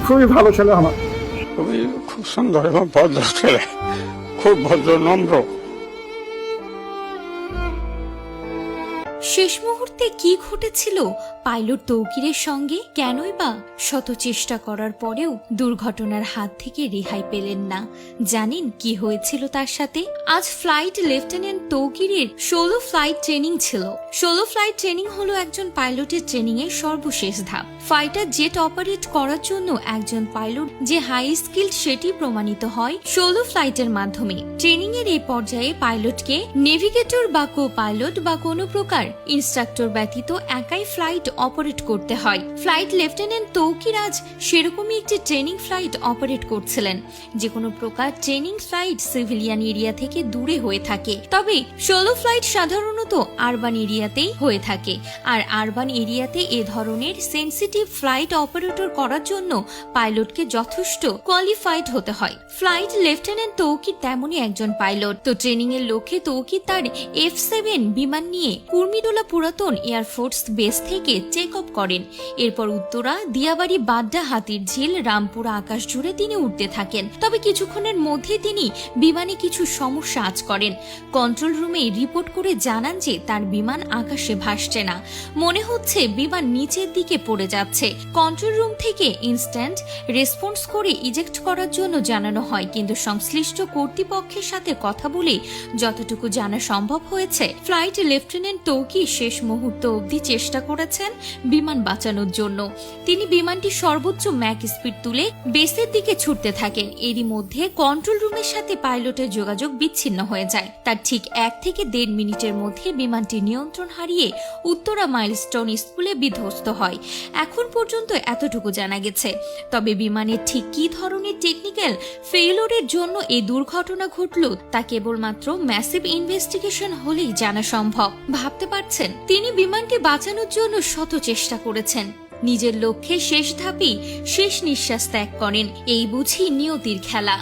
খুবই ভালো ছেলে আমার। খুবই খুব সুন্দর এবং ভদ্র ছেলে, খুব ভদ্র নম্র। শেষ মুহূর্তে কি ঘটেছিল পাইলট তৌকিরের সঙ্গে? কেনই বা শত চেষ্টা করার পরেও দুর্ঘটনার হাত থেকে রেহাই পেলেন না? জানেন কি হয়েছিল তার সাথে? আজ ফ্লাইট লেফটেন্যান্ট তৌকিরের 16 ফ্লাইট ট্রেনিং ছিল। 16 ফ্লাইট ট্রেনিং হলো একজন পাইলটের ট্রেনিং এর সর্বশেষ ধাপ। ফাইটার জেট অপারেট করার জন্য একজন পাইলট যে হাই স্কিল্ড সেটি প্রমাণিত হয় 16 ফ্লাইটের মাধ্যমে। ট্রেনিং এর এই পর্যায়ে পাইলটকে নেভিগেটর বা কো পাইলট বা কোনো প্রকার ইনস্ট্রাক্টর ব্যতীত একাই ফ্লাইট অপারেট করতে হয়। ফ্লাইট লেফটেন্যান্ট তৌকির আজ সেরকমই একটি ট্রেনিং ফ্লাইট অপারেট করছিলেন। যে কোনো প্রকার ট্রেনিং ফ্লাইট সিভিলিয়ান এরিয়া থেকে দূরে হয়ে থাকে, তবে 16 ফ্লাইট সাধারণত আরবান এরিয়াতেই হয়ে থাকে। আর আরবান এরিয়াতে এ ধরনের সেন্সিটিভ ফ্লাইট অপারেটর করার জন্য পাইলটকে যথেষ্ট কোয়ালিফাইড হতে হয়। ফ্লাইট লেফটেন্যান্ট তৌকির তেমনই একজন পাইলট। তো ট্রেনিং এর লক্ষ্যে তৌকির তার F7 বিমান নিয়ে কুর্মিটোলা পুরাতন এয়ারফোর্স বেস থেকে টেক অফ করেন। এরপর উত্তরা, দিয়াবাড়ি, বাড্ডা, হাতির ঝিল, রামপুরা আকাশ জুড়ে তিনি উঠতে থাকেন। তবে কিছুক্ষণের মধ্যে তিনি বিমানে কিছু সমস্যা আঁচ করেন। কন্ট্রোল রুমে রিপোর্ট করে জানান যে তার বিমান আকাশে ভাসছে না, মনে হচ্ছে বিমান নিচের দিকে পড়ে যাচ্ছে। কন্ট্রোল রুম থেকে ইনস্ট্যান্ট রেসপন্স করে ইজেক্ট করার জন্য জানানো হয়, কিন্তু সংশ্লিষ্ট কর্তৃপক্ষের সাথে কথা বলে যতটুকু জানা সম্ভব হয়েছে, ফ্লাইট লেফটেন্যান্ট তৌকির শেষ মুহূর্ত অবধি চেষ্টা করেছেন বিমান বাঁচানোর জন্য। তিনি বিমানটি সর্বোচ্চ ম্যাক স্পিড তুলে বেসের দিকে ছুটতে থাকেন। এরই মধ্যে কন্ট্রোল রুমের সাথে পাইলটের যোগাযোগ বিচ্ছিন্ন হয়ে যায়। তার ঠিক 1 থেকে 1.5 মিনিটের মধ্যে বিমানটি নিয়ন্ত্রণ হারিয়ে উত্তরা মাইলস্টোন স্কুলে বিধ্বস্ত হয়। এখন পর্যন্ত এতটুকু জানা গেছে। তবে বিমানের ঠিক কী ধরনের টেকনিক্যাল ফেইলিওরের জন্য এই দুর্ঘটনা ঘটল তা কেবলমাত্র ম্যাসিভ ইনভেস্টিগেশন হলেই জানা সম্ভব। ভাবতে পারছেন, তিনি বিমানকে বাঁচানোর জন্য শত চেষ্টা করেছেন। নিজের লক্ষ্যে শেষ ধাপেই শেষ নিঃশ্বাস ত্যাগ করেন। এই বুঝি নিয়তির খেলা।